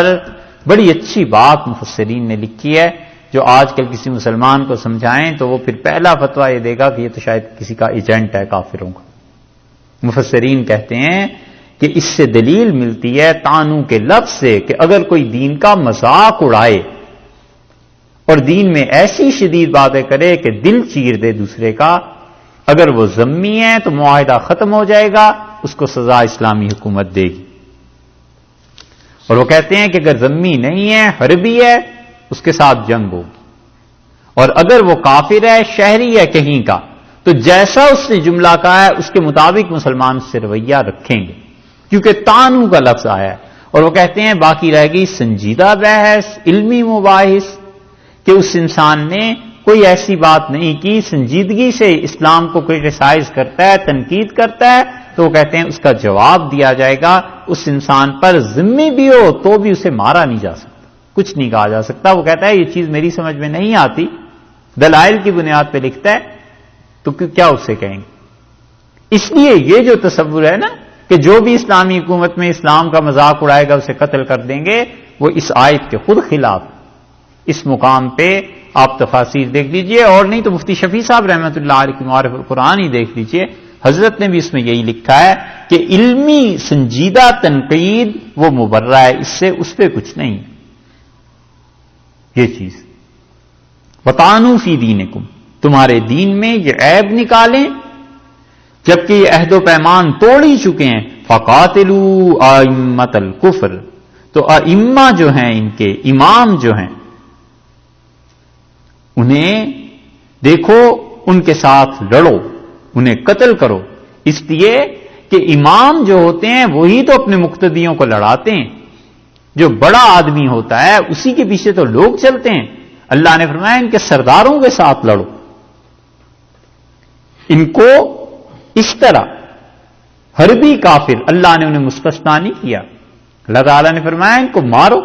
پر بڑی اچھی بات مفسرین نے لکھی ہے، جو آج کل کسی مسلمان کو سمجھائیں تو وہ پھر پہلا فتویٰ یہ دے گا کہ یہ تو شاید کسی کا ایجنٹ ہے کافروں کا۔ مفسرین کہتے ہیں کہ اس سے دلیل ملتی ہے طعنو کے لفظ سے کہ اگر کوئی دین کا مذاق اڑائے اور دین میں ایسی شدید باتیں کرے کہ دل چیر دے دوسرے کا، اگر وہ ذمی ہے تو معاہدہ ختم ہو جائے گا، اس کو سزا اسلامی حکومت دے گی۔ اور وہ کہتے ہیں کہ اگر ذمی نہیں ہے، حربی ہے، اس کے ساتھ جنگ ہوگی، اور اگر وہ کافر ہے، شہری ہے کہیں کا، تو جیسا اس نے جملہ کہا ہے اس کے مطابق مسلمان اس سے رویہ رکھیں گے، کیونکہ طعنو کا لفظ آیا ہے۔ اور وہ کہتے ہیں باقی رہ گئی سنجیدہ بحث، علمی مباحث، کہ اس انسان نے کوئی ایسی بات نہیں کی، سنجیدگی سے اسلام کو کرٹیسائز کرتا ہے، تنقید کرتا ہے، تو وہ کہتے ہیں اس کا جواب دیا جائے گا۔ اس انسان پر ذمہ بھی ہو تو بھی اسے مارا نہیں جا سکتا، کچھ نہیں کہا جا سکتا۔ وہ کہتا ہے یہ چیز میری سمجھ میں نہیں آتی، دلائل کی بنیاد پہ لکھتا ہے، تو کیا اس سے کہیں گے؟ اس لیے یہ جو تصور ہے نا کہ جو بھی اسلامی حکومت میں اسلام کا مذاق اڑائے گا اسے قتل کر دیں گے، وہ اس آیت کے خود خلاف۔ اس مقام پہ آپ تفاسیر دیکھ لیجئے، اور نہیں تو مفتی شفیع صاحب رحمۃ اللہ علیہ کی معارف القرآن ہی دیکھ لیجئے، حضرت نے بھی اس میں یہی لکھا ہے کہ علمی سنجیدہ تنقید وہ مبرہ ہے، اس سے اس پہ کچھ نہیں یہ چیز۔ وَطَعَنُوا فِي دِينِكُمْ، تمہارے دین میں یہ عیب نکالیں جبکہ یہ عہد و پیمان توڑ ہی چکے ہیں۔ فَقَاتِلُوا أَئِمَّةَ الْكُفْرِ، تو ائمہ جو ہیں، ان کے امام جو ہیں، انہیں دیکھو، ان کے ساتھ لڑو، انہیں قتل کرو، اس لیے کہ امام جو ہوتے ہیں وہی تو اپنے مقتدیوں کو لڑاتے ہیں۔ جو بڑا آدمی ہوتا ہے اسی کے پیچھے تو لوگ چلتے ہیں۔ اللہ نے فرمایا ان کے سرداروں کے ساتھ لڑو، ان کو اس طرح حربی کافر، اللہ نے انہیں مستثنا نہیں کیا، اللہ تعالیٰ نے فرمایا ان کو مارو۔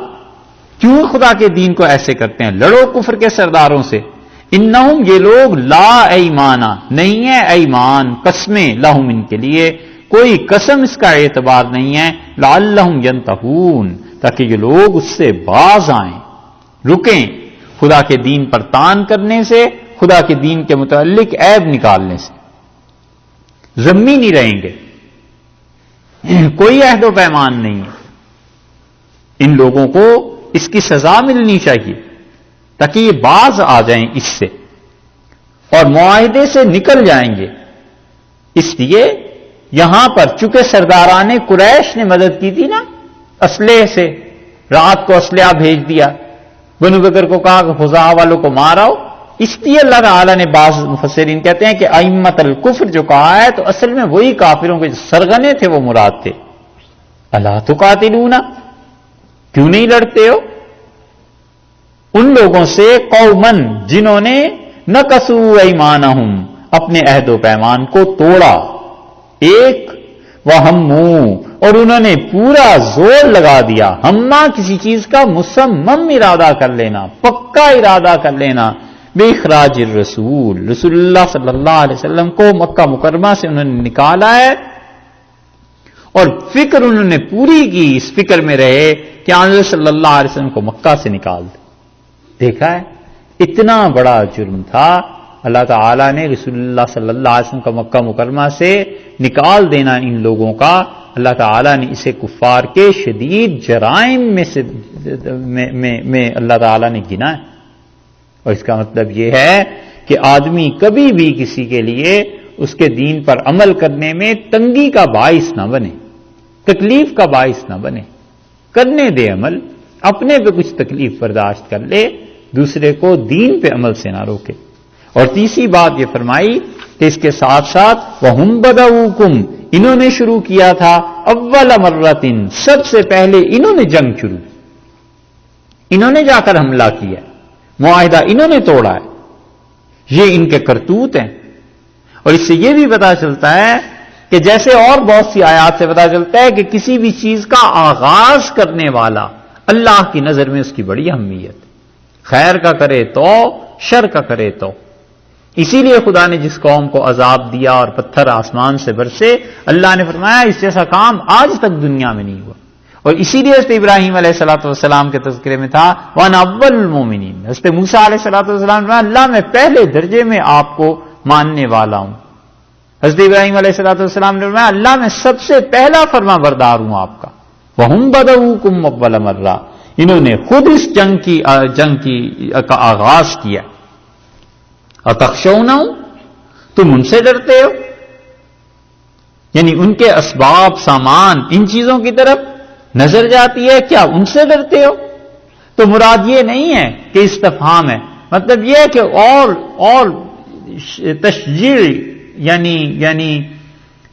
کیوں خدا کے دین کو ایسے کرتے ہیں؟ لڑو کفر کے سرداروں سے۔ انہم، یہ لوگ، لا ایمانا، نہیں ہے ایمان، قسمیں، لہم، ان کے لیے کوئی قسم اس کا اعتبار نہیں ہے، لعلہم ینتہون، تاکہ یہ لوگ اس سے باز آئیں، رکیں، خدا کے دین پر طعن کرنے سے، خدا کے دین کے متعلق عیب نکالنے سے۔ ذمی نہیں رہیں گے، کوئی عہد و پیمان نہیں ہے۔ ان لوگوں کو اس کی سزا ملنی چاہیے تاکہ یہ باز آ جائیں اس سے اور معاہدے سے نکل جائیں گے۔ اس لیے یہاں پر چونکہ سرداران قریش نے مدد کی تھی نا اسلحے سے، رات کو اسلحہ بھیج دیا، بنو بکر کو کہا کہ خزاعہ والوں کو ماراؤ، اس لیے اللہ تعالیٰ نے بعض مفسرین کہتے ہیں کہ ائمۃ الکفر جو کہا ہے تو اصل میں وہی کافروں کے جو سرغنے تھے وہ مراد تھے۔ الا تقاتلون، کیوں نہیں لڑتے ہو ان لوگوں سے، قومن، جنہوں نے نقصوا ایمانہم، اپنے عہد و پیمان کو توڑا، ایک وہموا، اور انہوں نے پورا زور لگا دیا، ہمہ کسی چیز کا مصمم ارادہ کر لینا، پکا ارادہ کر لینا، بے اخراج الرسول، رسول اللہ صلی اللہ علیہ وسلم کو مکہ مکرمہ سے انہوں نے نکالا ہے، اور فکر انہوں نے پوری کی، اس فکر میں رہے کہ آنظر صلی اللہ علیہ وسلم کو مکہ سے نکال دے۔ دیکھا ہے اتنا بڑا جرم تھا، اللہ تعالیٰ نے رسول اللہ صلی اللہ علیہ وسلم کا مکہ مکرمہ سے نکال دینا ان لوگوں کا، اللہ تعالیٰ نے اسے کفار کے شدید جرائم میں اللہ تعالیٰ نے گنا ہے۔ اور اس کا مطلب یہ ہے کہ آدمی کبھی بھی کسی کے لیے اس کے دین پر عمل کرنے میں تنگی کا باعث نہ بنے، تکلیف کا باعث نہ بنے، کرنے دے عمل، اپنے پہ کچھ تکلیف برداشت کر لے، دوسرے کو دین پہ عمل سے نہ روکے۔ اور تیسری بات یہ فرمائی کہ اس کے ساتھ ساتھ وَهُمْ بَدَؤُوكُمْ، انہوں نے شروع کیا تھا، اول مرتن، سب سے پہلے انہوں نے جنگ شروع، انہوں نے جا کر حملہ کیا، معاہدہ انہوں نے توڑا ہے، یہ ان کے کرتوت ہیں۔ اور اس سے یہ بھی پتا چلتا ہے کہ جیسے اور بہت سی آیات سے پتا چلتا ہے کہ کسی بھی چیز کا آغاز کرنے والا اللہ کی نظر میں اس کی بڑی اہمیت، خیر کا کرے تو، شر کا کرے تو۔ اسی لیے خدا نے جس قوم کو عذاب دیا اور پتھر آسمان سے برسے، اللہ نے فرمایا اس جیسا کام آج تک دنیا میں نہیں ہوا، اور اسی لیے حضرت ابراہیم علیہ السلام کے تذکرے میں تھا وَأَنَا أَوَّلُ الْمُؤْمِنِينَ. حضرت موسیٰ علیہ السلام نے اللہ میں پہلے درجے میں آپ کو ماننے والا ہوں. حضرت ابراہیم علیہ السلام نے فرمایا اللہ میں سب سے پہلا فرما بردار ہوں آپ کا. وَهُمْ بَدَؤُوكُمْ أَوَّلَ مَرَّةٍ. انہوں نے خود اس جنگ کا آغاز کیا. أَتَخْشَوْنَهُمْ. تم ان سے ڈرتے ہو، یعنی ان کے اسباب سامان ان چیزوں کی طرف نظر جاتی ہے، کیا ان سے ڈرتے ہو؟ تو مراد یہ نہیں ہے کہ استفہام ہے، مطلب یہ ہے کہ اور تشجیع یعنی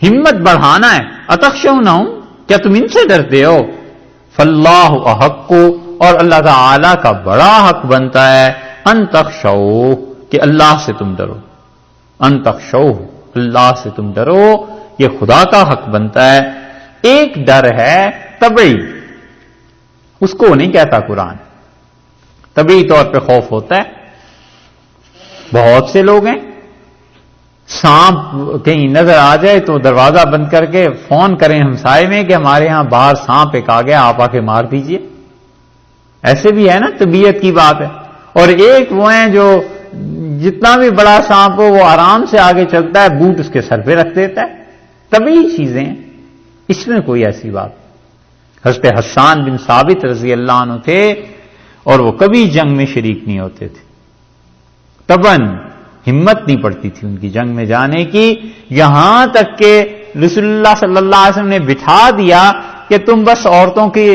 ہمت بڑھانا ہے. اتخشونہم، کیا تم ان سے ڈرتے ہو؟ فاللہ احق، اور اللہ تعالی کا بڑا حق بنتا ہے ان تخشوہ، کہ اللہ سے تم ڈرو. ان تخشوہ، اللہ سے تم ڈرو، یہ خدا کا حق بنتا ہے. ایک ڈر ہے طبعی، اس کو نہیں کہتا قرآن. طبعی طور پہ خوف ہوتا ہے. بہت سے لوگ ہیں سانپ کہیں نظر آ جائے تو دروازہ بند کر کے فون کریں ہمسائے میں کہ ہمارے ہاں باہر سانپ ایک آ گیا، آپ آ کے مار دیجئے. ایسے بھی ہے نا، طبیعت کی بات ہے. اور ایک وہ ہیں جو جتنا بھی بڑا سانپ ہو وہ آرام سے آگے چلتا ہے، بوٹ اس کے سر پہ رکھ دیتا ہے. طبعی چیزیں ہیں، اس میں کوئی ایسی بات. حضرت حسان بن ثابت رضی اللہ عنہ تھے اور وہ کبھی جنگ میں شریک نہیں ہوتے تھے. طبعاً ہمت نہیں پڑتی تھی ان کی جنگ میں جانے کی، یہاں تک کہ رسول اللہ صلی اللہ علیہ وسلم نے بٹھا دیا کہ تم بس عورتوں کی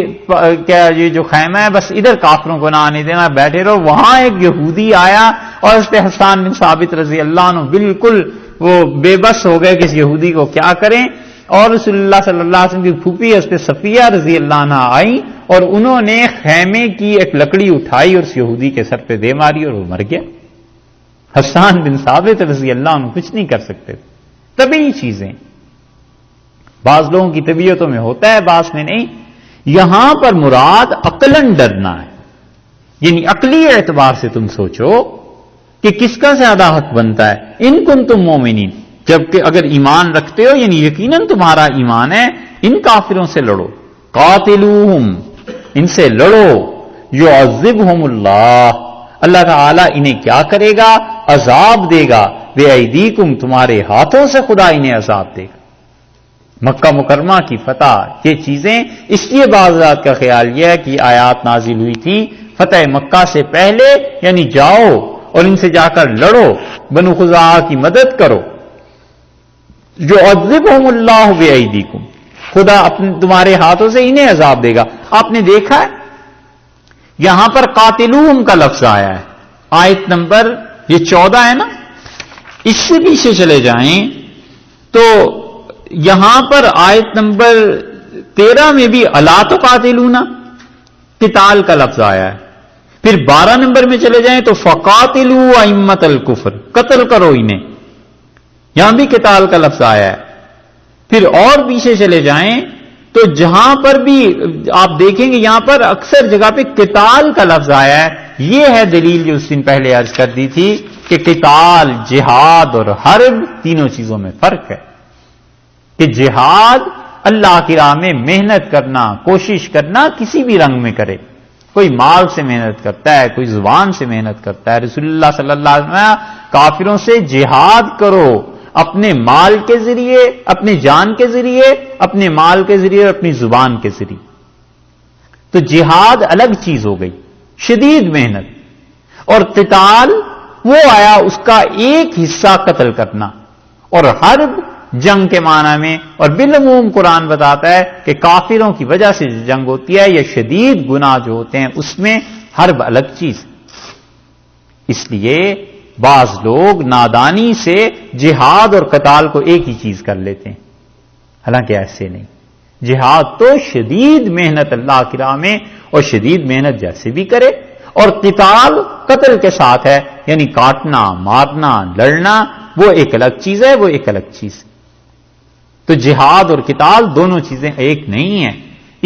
کیا یہ جو خیمہ ہے بس ادھر کافروں کو نہ آنے دینا، بیٹھے رہو. وہاں ایک یہودی آیا اور حضرت حسان بن ثابت رضی اللہ عنہ بالکل وہ بے بس ہو گئے کہ اس یہودی کو کیا کریں. اور رسول اللہ صلی اللہ علیہ وسلم کی پھوپھی حضرت صفیہ رضی اللہ عنہ آئی اور انہوں نے خیمے کی ایک لکڑی اٹھائی اور اس یہودی کے سر پہ دے ماری اور وہ مر گیا. حسان بن ثابت رضی اللہ عنہ کچھ نہیں کر سکتے. طبعی چیزیں بعض لوگوں کی طبیعتوں میں ہوتا ہے، بعض میں نہیں. یہاں پر مراد عقلاً ڈرنا ہے، یعنی عقلی اعتبار سے تم سوچو کہ کس کا زیادہ حق بنتا ہے. ان کنتم مومنین، جبکہ اگر ایمان رکھتے ہو یعنی یقیناً تمہارا ایمان ہے، ان کافروں سے لڑو. قاتلوہم، ان سے لڑو. یعذبہم اللہ، اللہ تعالیٰ انہیں کیا کرے گا؟ عذاب دے گا. بِأَيْدِيكُمْ، تمہارے ہاتھوں سے خدا انہیں عذاب دے گا. مکہ مکرمہ کی فتح، یہ چیزیں اس لیے بعض رات کا خیال یہ ہے کہ آیات نازل ہوئی تھی فتح مکہ سے پہلے، یعنی جاؤ اور ان سے جا کر لڑو، بنو خزاعہ کی مدد کرو. یعذبہم اللہ بِأَيْدِيكُمْ، خدا تمہارے ہاتھوں سے انہیں عذاب دے گا. آپ نے دیکھا ہے یہاں پر قاتلوہم کا لفظ آیا ہے، آیت نمبر یہ 14 ہے نا. اس سے پیچھے چلے جائیں تو یہاں پر آیت نمبر 13 میں بھی الا تقاتلون قتال کا لفظ آیا ہے. پھر 12 نمبر میں چلے جائیں تو فقاتلوا ائمۃ الکفر، قتل کرو انہیں، یہاں بھی قتال کا لفظ آیا ہے. پھر اور پیچھے چلے جائیں تو جہاں پر بھی آپ دیکھیں گے یہاں پر اکثر جگہ پہ قتال کا لفظ آیا ہے. یہ ہے دلیل جو اس دن پہلے عرض کر دی تھی کہ قتال، جہاد اور حرب تینوں چیزوں میں فرق ہے. کہ جہاد اللہ کی راہ میں محنت کرنا، کوشش کرنا کسی بھی رنگ میں کرے. کوئی مال سے محنت کرتا ہے، کوئی زبان سے محنت کرتا ہے. رسول اللہ صلی اللہ علیہ وسلم کافروں سے جہاد کرو، اپنے مال کے ذریعے، اپنے جان کے ذریعے، اپنے مال کے ذریعے اور اپنی زبان کے ذریعے. تو جہاد الگ چیز ہو گئی، شدید محنت. اور قتال وہ آیا اس کا ایک حصہ قتل کرنا. اور حرب جنگ کے معنی میں، اور بالعموم قرآن بتاتا ہے کہ کافروں کی وجہ سے جو جنگ ہوتی ہے یا شدید گناہ جو ہوتے ہیں اس میں حرب الگ چیز. اس لیے بعض لوگ نادانی سے جہاد اور قتال کو ایک ہی چیز کر لیتے ہیں، حالانکہ ایسے نہیں. جہاد تو شدید محنت اللہ کی راہ میں، اور شدید محنت جیسے بھی کرے. اور قتال قتل کے ساتھ ہے، یعنی کاٹنا، مارنا، لڑنا، وہ ایک الگ چیز ہے، وہ ایک الگ چیز. تو جہاد اور قتال دونوں چیزیں ایک نہیں ہیں.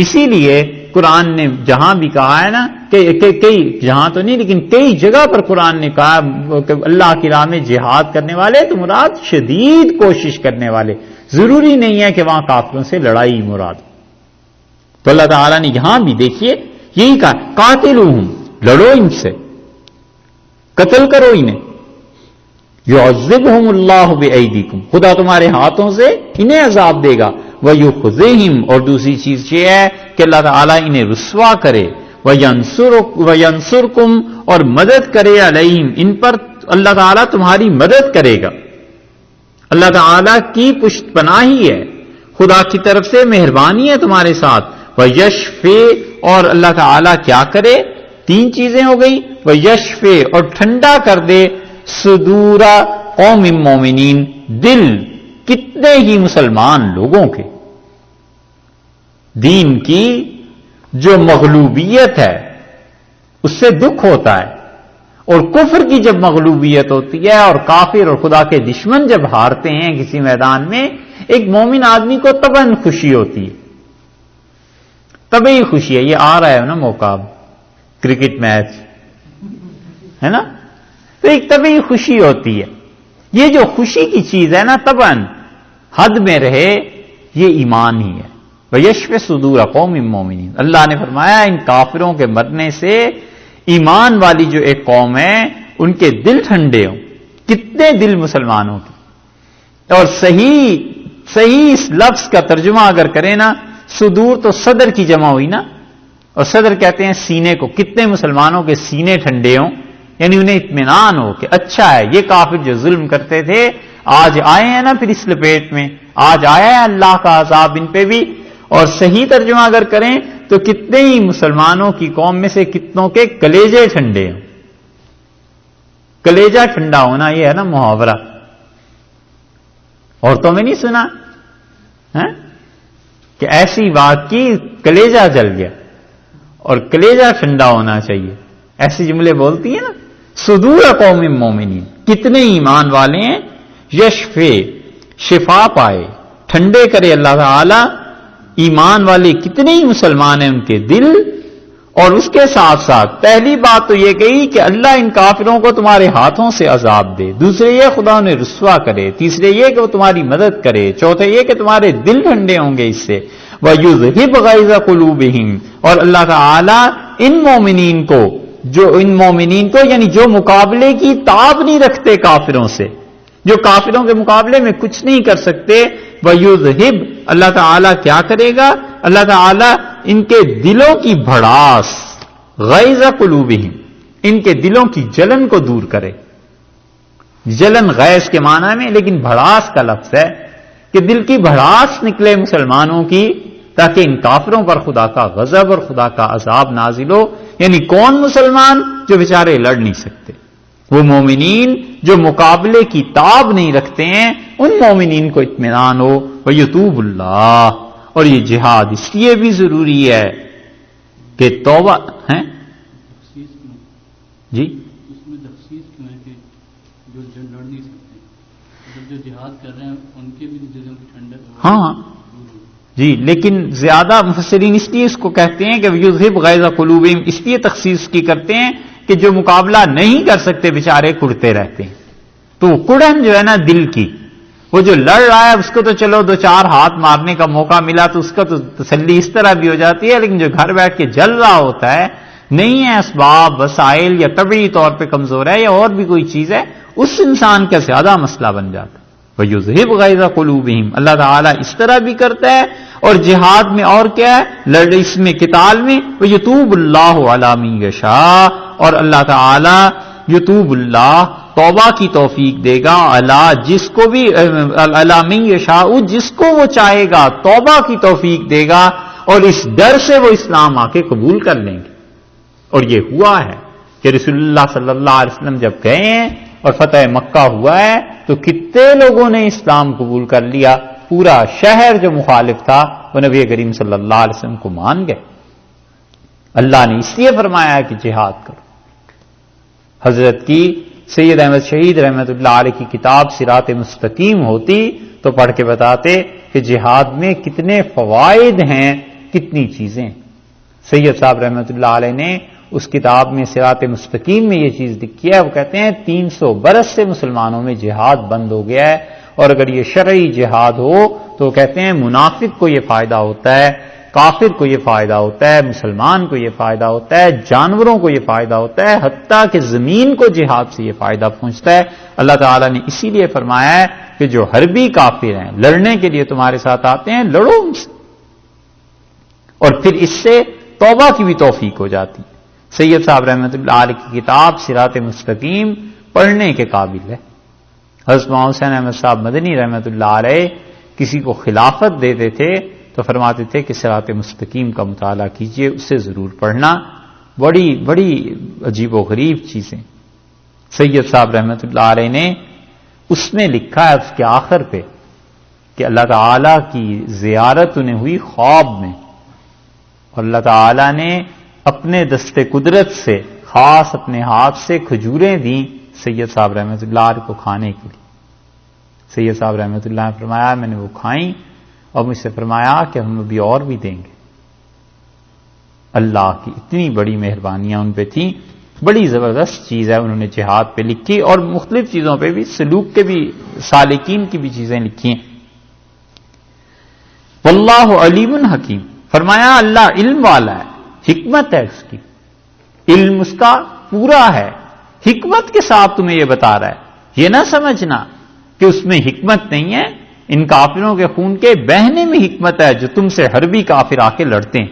اسی لیے قرآن نے جہاں بھی کہا ہے نا کہ کئی جہاں تو نہیں لیکن کئی جگہ پر قرآن نے کہا کہ اللہ کی راہ میں جہاد کرنے والے تو مراد شدید کوشش کرنے والے. ضروری نہیں ہے کہ وہاں کافروں سے لڑائی مراد. تو اللہ تعالیٰ نے یہاں بھی دیکھیے یہی کہا قاتلوہم، لڑو ان سے، قتل کرو انہیں، یعذبہم اللہ بایدیکم، خدا تمہارے ہاتھوں سے انہیں عذاب دے گا، ویخزیہم، اور دوسری چیز یہ ہے کہ اللہ تعالیٰ انہیں رسوا کرے، وینصرکم، اور مدد کرے علیہم، ان پر اللہ تعالیٰ تمہاری مدد کرے گا۔ اللہ تعالیٰ کی پشت پناہی ہے، خدا کی طرف سے مہربانی ہے تمہارے ساتھ، ویشفی، اور اللہ تعالیٰ کیا کرے، تین چیزیں ہو گئی، ویشفی، اور ٹھنڈا کر دے، صدور قوم مومنین، دل کتنے ہی مسلمان لوگوں کے، دین کی جو مغلوبیت ہے اس سے دکھ ہوتا ہے، اور کفر کی جب مغلوبیت ہوتی ہے اور کافر اور خدا کے دشمن جب ہارتے ہیں کسی میدان میں، ایک مومن آدمی کو طبعاً خوشی ہوتی ہے، طبعی خوشی ہے۔ یہ آ رہا ہے نا موقع، کرکٹ میچ ہے نا، تو ایک طبعی خوشی ہوتی ہے۔ یہ جو خوشی کی چیز ہے نا طبعاً حد میں رہے، یہ ایمان ہی ہے۔ وَيَشْفِ صُدُورَ قَوْمٍ مُّؤْمِنِينَ، اللہ نے فرمایا ان کافروں کے مرنے سے ایمان والی جو ایک قوم ہے ان کے دل ٹھنڈے ہوں۔ کتنے دل مسلمانوں کے، اور صحیح اس لفظ کا ترجمہ اگر کریں نا، صدور تو صدر کی جمع ہوئی نا، اور صدر کہتے ہیں سینے کو، کتنے مسلمانوں کے سینے ٹھنڈے ہوں، یعنی انہیں اطمینان ہو کہ اچھا ہے یہ کافر جو ظلم کرتے تھے آج آئے ہیں نا پھر اس لپیٹ میں، آج آیا ہے اللہ کا عذاب ان پہ بھی۔ اور صحیح ترجمہ اگر کریں تو کتنے ہی مسلمانوں کی قوم میں سے کتنوں کے کلیجے ٹھنڈے ہوں۔ کلیجہ ٹھنڈا ہونا یہ ہے نا محاورہ، عورتوں میں نہیں سنا کہ ایسی بات کی کلیجہ جل گیا، اور کلیجہ ٹھنڈا ہونا چاہیے، ایسے جملے بولتی ہیں نا۔ صدور قوم مومنین، کتنے ایمان والے ہیں، یشفے، شفا پائے، ٹھنڈے کرے اللہ تعالی ایمان والے کتنے ہی مسلمان ہیں ان کے دل۔ اور اس کے ساتھ ساتھ پہلی بات تو یہ کہی کہ اللہ ان کافروں کو تمہارے ہاتھوں سے عذاب دے، دوسرے یہ خدا انہیں رسوا کرے، تیسرے یہ کہ وہ تمہاری مدد کرے، چوتھے یہ کہ تمہارے دل ٹھنڈے ہوں گے اس سے، وَيُذْهِبْ غَيْظَ قُلُوبِهِمْ، اور اللہ تعالی ان مومنین کو یعنی جو مقابلے کی تاب نہیں رکھتے کافروں سے، جو کافروں کے مقابلے میں کچھ نہیں کر سکتے، وَيُذْهِبْ، اللہ تعالیٰ کیا کرے گا، اللہ تعالیٰ ان کے دلوں کی بھڑاس، غیظ قلوبہم، ان کے دلوں کی جلن کو دور کرے۔ جلن غیظ کے معنی میں، لیکن بھڑاس کا لفظ ہے کہ دل کی بھڑاس نکلے مسلمانوں کی، تاکہ ان کافروں پر خدا کا غضب اور خدا کا عذاب نازل ہو۔ یعنی کون مسلمان؟ جو بیچارے لڑ نہیں سکتے، وہ مومنین جو مقابلے کی تاب نہیں رکھتے ہیں، ان مومنین کو اطمینان ہو۔ وَيَتُوبُ اللَّهُ، اور یہ جہاد اس لیے بھی ضروری ہے کہ توبہ ہے جی، اس میں تخصیص کیوں ہے کہ جو لڑ نہیں سکتے، جو جہاد کر رہے ہیں ان کے بھی دلوں کی ٹھنڈک ہو۔ ہاں جی، لیکن زیادہ مفسرین اس لیے اس کو کہتے ہیں کہ یذہب غیظ قلوبہم، اس لیے تخصیص کی کرتے ہیں کہ جو مقابلہ نہیں کر سکتے بیچارے کڑتے رہتے ہیں، تو کڑن جو ہے نا دل کی، وہ جو لڑ رہا ہے اس کو تو چلو دو چار ہاتھ مارنے کا موقع ملا تو اس کا تو تسلی اس طرح بھی ہو جاتی ہے، لیکن جو گھر بیٹھ کے جل رہا ہوتا ہے، نہیں ہے اسباب وسائل یا طبعی طور پہ کمزور ہے یا اور بھی کوئی چیز ہے، اس انسان کا زیادہ مسئلہ بن جاتا ہے۔ وَيُذْهِبْ غَيْظَ قُلُوبِهِمْ، اللہ تعالیٰ اس طرح بھی کرتا ہے۔ اور جہاد میں اور کیا ہے، اس میں قتال میں، وَيَتُوبُ اللَّهُ عَلَىٰ مَن يَشَاءُ، اور اللہ تعالیٰ یتوب اللہ، توبہ کی توفیق دے گا، اللہ جس کو بھی، عَلَىٰ مَن يَشَاءُ، جس کو وہ چاہے گا توبہ کی توفیق دے گا، اور اس ڈر سے وہ اسلام آ کے قبول کر لیں گے۔ اور یہ ہوا ہے کہ رسول اللہ صلی اللہ علیہ وسلم جب گئے ہیں اور فتح مکہ ہوا ہے تو کتنے لوگوں نے اسلام قبول کر لیا، پورا شہر جو مخالف تھا وہ نبی کریم صلی اللہ علیہ وسلم کو مان گئے۔ اللہ نے اس لیے فرمایا کہ جہاد کرو۔ حضرت کی سید احمد شہید رحمۃ اللہ علیہ کی کتاب صراط مستقیم ہوتی تو پڑھ کے بتاتے کہ جہاد میں کتنے فوائد ہیں، کتنی چیزیں۔ سید صاحب رحمۃ اللہ علیہ نے اس کتاب میں صراط مستقیم میں یہ چیز لکھی ہے، وہ کہتے ہیں 300 برس سے مسلمانوں میں جہاد بند ہو گیا ہے، اور اگر یہ شرعی جہاد ہو تو کہتے ہیں منافق کو یہ فائدہ ہوتا ہے کافر کو یہ فائدہ ہوتا ہے، مسلمان کو یہ فائدہ ہوتا ہے، جانوروں کو یہ فائدہ ہوتا ہے، حتیٰ کہ زمین کو جہاد سے یہ فائدہ پہنچتا ہے۔ اللہ تعالیٰ نے اسی لیے فرمایا ہے کہ جو حربی کافر ہیں، لڑنے کے لیے تمہارے ساتھ آتے ہیں، لڑو ان سے، اور پھر اس سے توبہ کی بھی توفیق ہو جاتی ہے۔ سید صاحب رحمۃ اللہ علیہ کی کتاب صراط مستقیم پڑھنے کے قابل ہے۔ حضرت محمد حسین احمد صاحب مدنی رحمۃ اللہ علیہ کسی کو خلافت دیتے تھے تو فرماتے تھے کہ صراط مستقیم کا مطالعہ کیجئے، اسے ضرور پڑھنا، بڑی بڑی عجیب و غریب چیزیں۔ سید صاحب رحمۃ اللہ علیہ نے اس میں لکھا ہے اس کے آخر پہ کہ اللہ تعالیٰ کی زیارت انہیں ہوئی خواب میں، اور اللہ تعالیٰ نے اپنے دست قدرت سے خاص اپنے ہاتھ سے کھجوریں دیں سید صاحب رحمۃ اللہ علیہ کو کھانے کے لیے۔ سید صاحب رحمۃ اللہ نے فرمایا میں نے وہ کھائیں اور مجھ سے فرمایا کہ ہم ابھی اور بھی دیں گے۔ اللہ کی اتنی بڑی مہربانیاں ان پہ تھیں، بڑی زبردست چیز ہے انہوں نے جہاد پہ لکھی، اور مختلف چیزوں پہ بھی، سلوک کے بھی، سالکین کی بھی چیزیں لکھی ہیں۔ واللہ علیم حکیم، فرمایا اللہ علم والا ہے، حکمت ہے اس کی، علم اس کا پورا ہے، حکمت کے ساتھ تمہیں یہ بتا رہا ہے۔ یہ نہ سمجھنا کہ اس میں حکمت نہیں ہے، ان کافروں کے خون کے بہنے میں حکمت ہے جو تم سے حربی کافر آ کے لڑتے ہیں۔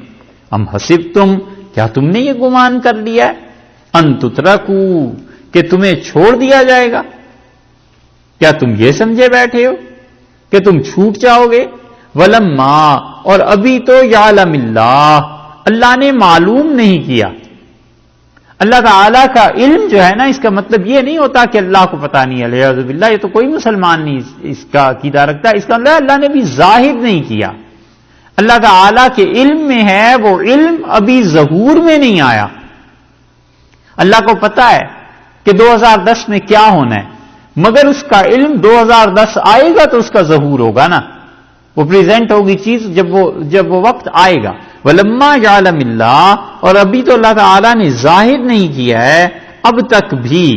ام حسبتم، کیا تم نے یہ گمان کر لیا ہے، ان تترکو، کہ تمہیں چھوڑ دیا جائے گا؟ کیا تم یہ سمجھے بیٹھے ہو کہ تم چھوٹ جاؤ گے؟ ولما، اور ابھی تو یعلم اللہ، اللہ نے معلوم نہیں کیا۔ اللہ تعالیٰ کا علم جو ہے نا، اس کا مطلب یہ نہیں ہوتا کہ اللہ کو پتا نہیں ہے، الیاذ باللہ، یہ تو کوئی مسلمان نہیں اس کا عقیدہ رکھتا ہے۔ اس کا مطلب اللہ نے بھی ظاہر نہیں کیا، اللہ تعالیٰ کے علم میں ہے، وہ علم ابھی ظہور میں نہیں آیا۔ اللہ کو پتا ہے کہ 2010 میں کیا ہونا ہے، مگر اس کا علم 2010 آئے گا تو اس کا ظہور ہوگا نا، وہ پریزنٹ ہوگی چیز جب وہ وقت آئے گا۔ ولما یعلم اللہ، اور ابھی تو اللہ تعالیٰ نے ظاہر نہیں کیا ہے اب تک بھی،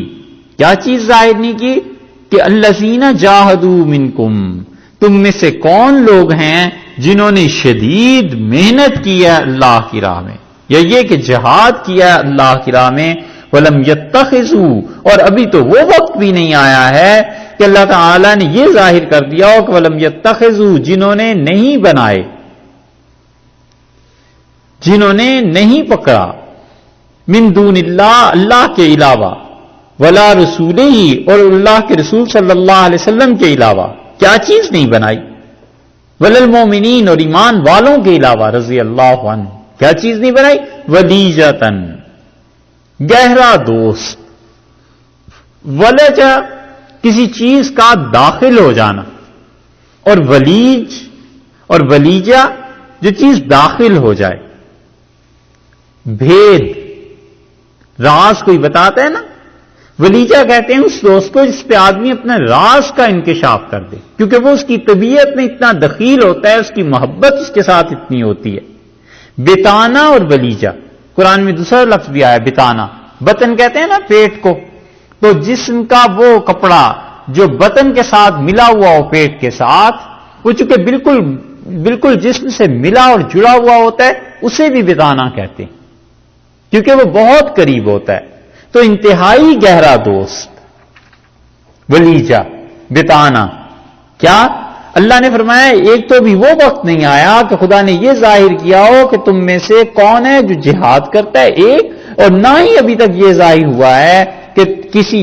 کیا چیز ظاہر نہیں کی؟ کہ الذین جاہدوا منکم، تم میں سے کون لوگ ہیں جنہوں نے شدید محنت کی ہے اللہ کی راہ میں، یا یہ کہ جہاد کیا ہے اللہ کی راہ میں۔ ولم یتخذوا، اور ابھی تو وہ وقت بھی نہیں آیا ہے کہ اللہ تعالیٰ نے یہ ظاہر کر دیا ہو کہ ولم یتخذوا، جنہوں نے نہیں بنائے، جنہوں نے نہیں پکڑا، من دون اللہ، اللہ کے علاوہ، ولا رسولہ، اور اللہ کے رسول صلی اللہ علیہ وسلم کے علاوہ، کیا چیز نہیں بنائی؟ وللمؤمنین، اور ایمان والوں کے علاوہ، رضی اللہ عنہ، کیا چیز نہیں بنائی؟ ولیجتن، گہرا دوست، ولجہ، کسی چیز کا داخل ہو جانا، اور ولیج اور ولیجہ، جو چیز داخل ہو جائے، بھید، راز کوئی بتاتا ہے نا، ولیجہ کہتے ہیں اس دوست کو جس پہ آدمی اپنے راز کا انکشاف کر دے، کیونکہ وہ اس کی طبیعت میں اتنا دخیل ہوتا ہے، اس کی محبت اس کے ساتھ اتنی ہوتی ہے۔ بتانا اور ولیجہ، قرآن میں دوسرا لفظ بھی آیا بتانا، بطن کہتے ہیں نا پیٹ کو، تو جسم کا وہ کپڑا جو بطن کے ساتھ ملا ہوا ہو، پیٹ کے ساتھ، وہ چونکہ بالکل جسم سے ملا اور جڑا ہوا ہوتا ہے، اسے بھی بتانا کہتے ہیں، کیونکہ وہ بہت قریب ہوتا ہے۔ تو انتہائی گہرا دوست، ولیجہ، بتانا، کیا؟ اللہ نے فرمایا ایک تو بھی وہ وقت نہیں آیا کہ خدا نے یہ ظاہر کیا ہو کہ تم میں سے کون ہے جو جہاد کرتا ہے، ایک، اور نہ ہی ابھی تک یہ ظاہر ہوا ہے کہ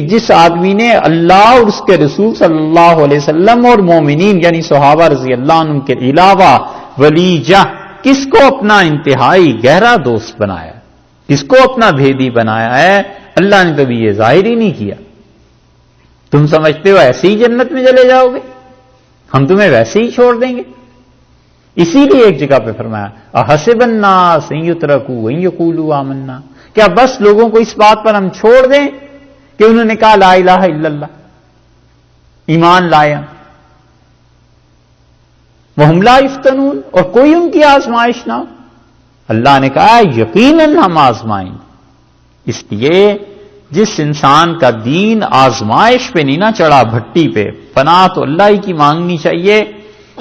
جس آدمی نے اللہ اور اس کے رسول صلی اللہ علیہ وسلم اور مومنین یعنی صحابہ رضی اللہ عنہ کے علاوہ ولیجہ، کس کو اپنا انتہائی گہرا دوست بنایا، کس کو اپنا بھیدی بنایا ہے، اللہ نے کبھی یہ ظاہر ہی نہیں کیا۔ تم سمجھتے ہو ایسے ہی جنت میں چلے جاؤ گے، ہم تمہیں ویسے ہی چھوڑ دیں گے؟ اسی لیے ایک جگہ پہ فرمایا احسب الناس ان یترکوا ان یقولوا آمنا، کیا بس لوگوں کو اس بات پر ہم چھوڑ دیں کہ انہوں نے کہا لا الہ الا اللہ، ایمان لایا، وہم لا یفتنون، اور کوئی ان کی آزمائش نہ ہو؟ اللہ نے کہا یقیناً ہم آزمائیں، اس لیے جس انسان کا دین آزمائش پہ نہیں نہ چڑھا، بھٹی پہ، پناہ تو اللہ ہی کی مانگنی چاہیے،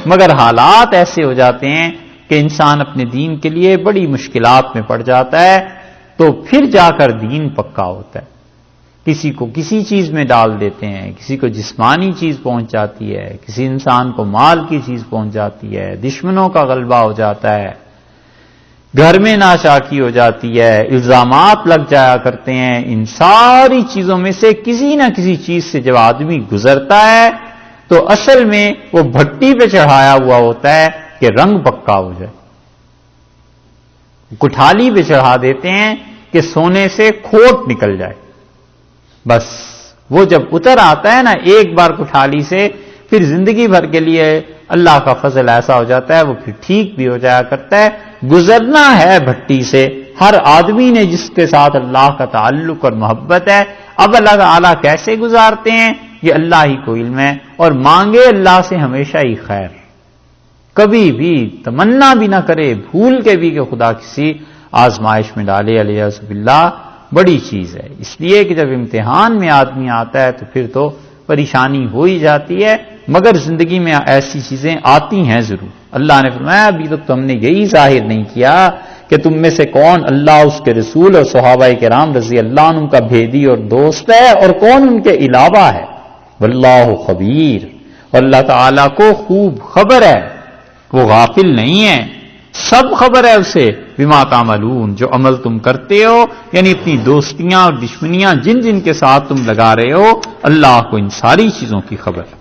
مگر حالات ایسے ہو جاتے ہیں کہ انسان اپنے دین کے لیے بڑی مشکلات میں پڑ جاتا ہے تو پھر جا کر دین پکا ہوتا ہے. کسی کو کسی چیز میں ڈال دیتے ہیں، کسی کو جسمانی چیز پہنچ جاتی ہے، کسی انسان کو مال کی چیز پہنچ جاتی ہے، دشمنوں کا غلبہ ہو جاتا ہے، گھر میں ناچاکی ہو جاتی ہے، الزامات لگ جایا کرتے ہیں. ان ساری چیزوں میں سے کسی نہ کسی چیز سے جب آدمی گزرتا ہے تو اصل میں وہ بھٹی پہ چڑھایا ہوا ہوتا ہے کہ رنگ پکا ہو جائے. کٹھالی پہ چڑھا دیتے ہیں کہ سونے سے کھوٹ نکل جائے. بس وہ جب اتر آتا ہے نا ایک بار کٹھالی سے، پھر زندگی بھر کے لیے اللہ کا فضل ایسا ہو جاتا ہے وہ پھر ٹھیک بھی ہو جایا کرتا ہے. گزرنا ہے بھٹی سے ہر آدمی نے جس کے ساتھ اللہ کا تعلق اور محبت ہے. اب اللہ تعالیٰ کیسے گزارتے ہیں یہ اللہ ہی کو علم ہے. اور مانگے اللہ سے ہمیشہ ہی خیر، کبھی بھی تمنا بھی نہ کرے بھول کے بھی کہ خدا کسی آزمائش میں ڈالے، الیاذ باللہ بڑی چیز ہے. اس لیے کہ جب امتحان میں آدمی آتا ہے تو پھر تو پریشانی ہو ہی جاتی ہے، مگر زندگی میں ایسی چیزیں آتی ہیں ضرور. اللہ نے فرمایا ابھی تک تو ہم نے یہی ظاہر نہیں کیا کہ تم میں سے کون اللہ، اس کے رسول اور صحابہ کرام رضی اللہ عنہ کا بھیدی اور دوست ہے اور کون ان کے علاوہ ہے. واللہ خبیر، اور اللہ تعالیٰ کو خوب خبر ہے، وہ غافل نہیں ہے، سب خبر ہے اسے بما تعملون، جو عمل تم کرتے ہو، یعنی اپنی دوستیاں اور دشمنیاں جن جن کے ساتھ تم لگا رہے ہو، اللہ کو ان ساری چیزوں کی خبر ہے.